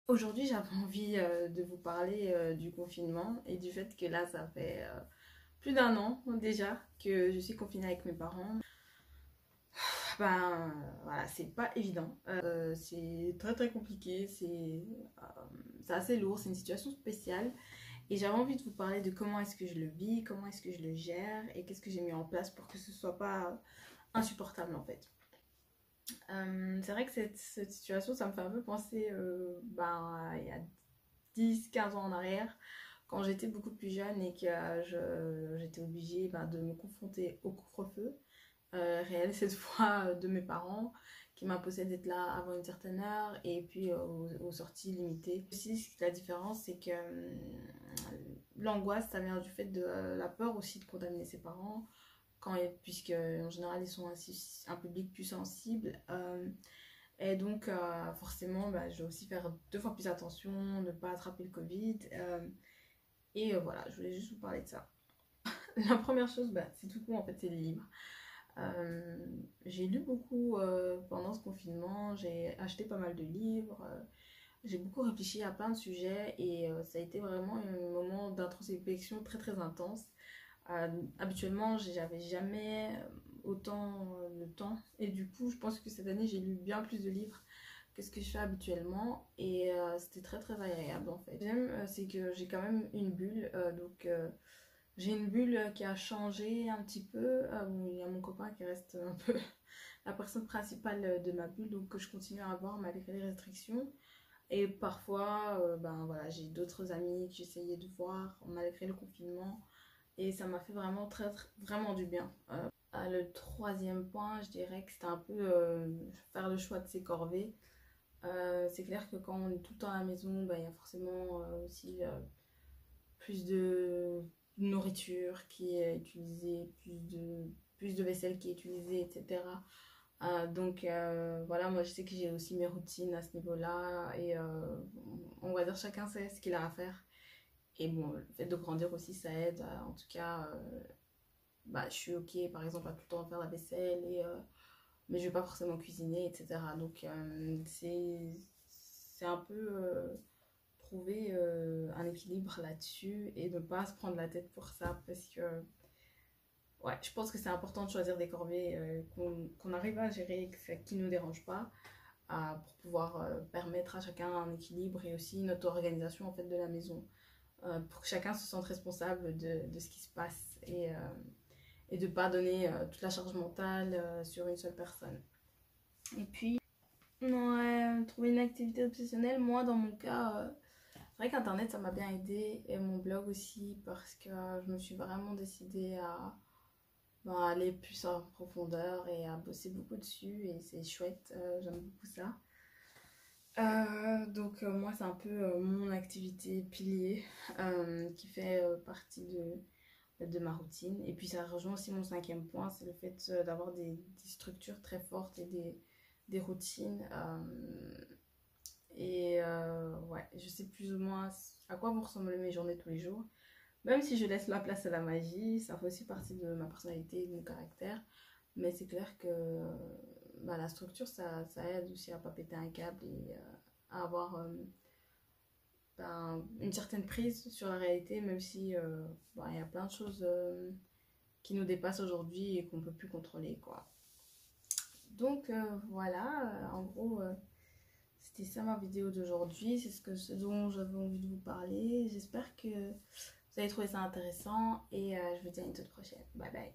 Aujourd'hui, j'avais envie de vous parler du confinement et du fait que là, ça fait plus d'un an déjà que je suis confinée avec mes parents. Voilà, c'est pas évident. C'est très très compliqué, c'est assez lourd, c'est une situation spéciale. Et j'avais envie de vous parler de comment est-ce que je le vis, comment est-ce que je le gère et qu'est-ce que j'ai mis en place pour que ce soit pas insupportable en fait. C'est vrai que cette situation, ça me fait un peu penser il y a 10 15 ans en arrière, quand j'étais beaucoup plus jeune et que j'étais obligée de me confronter au couvre-feu réel, cette fois de mes parents, qui m'imposaient d'être là avant une certaine heure et puis aux sorties limitées. Aussi, la différence, c'est que l'angoisse, ça vient du fait de la peur aussi de contaminer ses parents, puisque en général, ils sont un public plus sensible. Et donc, forcément, je dois aussi faire 2 fois plus attention, ne pas attraper le Covid. Voilà, je voulais juste vous parler de ça. La première chose, c'est tout con, en fait, c'est les livres. Euh, j'ai lu beaucoup pendant ce confinement, j'ai acheté pas mal de livres, j'ai beaucoup réfléchi à plein de sujets et ça a été vraiment un moment d'introspection très très intense. Habituellement, j'avais jamais autant de temps et du coup, je pense que cette année, j'ai lu bien plus de livres que ce que je fais habituellement et c'était très très agréable en fait. J'aime, c'est que j'ai quand même une bulle, j'ai une bulle qui a changé un petit peu. Bon, il y a mon copain qui reste un peu la personne principale de ma bulle, donc que je continue à avoir malgré les restrictions. Et parfois, voilà, j'ai d'autres amis que j'essayais de voir malgré le confinement. Et ça m'a fait vraiment vraiment du bien. Le troisième point, je dirais que c'était un peu faire le choix de ses corvées. C'est clair que quand on est tout le temps à la maison, il y a forcément aussi plus de nourriture qui est utilisée, plus de vaisselle qui est utilisée, etc. Voilà, moi je sais que j'ai aussi mes routines à ce niveau-là et on va dire chacun sait ce qu'il a à faire. Et bon, le fait de grandir aussi, ça aide. En tout cas, je suis ok par exemple à tout le temps faire la vaisselle mais je vais pas forcément cuisiner, etc. Donc c'est un peu trouver un équilibre là-dessus et ne pas se prendre la tête pour ça parce que ouais, je pense que c'est important de choisir des corvées qu'on arrive à gérer, qui ne nous dérangent pas, pour pouvoir permettre à chacun un équilibre et aussi notre organisation en fait de la maison, pour que chacun se sente responsable de ce qui se passe et de ne pas donner toute la charge mentale sur une seule personne. Et puis, ouais, trouver une activité obsessionnelle, moi dans mon cas, c'est vrai qu'Internet, ça m'a bien aidé et mon blog aussi parce que je me suis vraiment décidée à aller plus en profondeur et à bosser beaucoup dessus et c'est chouette, j'aime beaucoup ça. Moi, c'est un peu mon activité pilier qui fait partie de ma routine. Et puis ça rejoint aussi mon cinquième point, c'est le fait d'avoir des structures très fortes et des routines. Ouais, je sais plus ou moins à quoi vont ressembler mes journées tous les jours. Même si je laisse la place à la magie, ça fait aussi partie de ma personnalité et de mon caractère. Mais c'est clair que la structure, ça aide aussi à pas péter un câble et à avoir une certaine prise sur la réalité, même si il y a plein de choses qui nous dépassent aujourd'hui et qu'on peut plus contrôler, quoi. Donc voilà, en gros, c'était ça ma vidéo d'aujourd'hui. C'est ce dont j'avais envie de vous parler. J'espère que vous avez trouvé ça intéressant et je vous dis à une toute prochaine. Bye bye.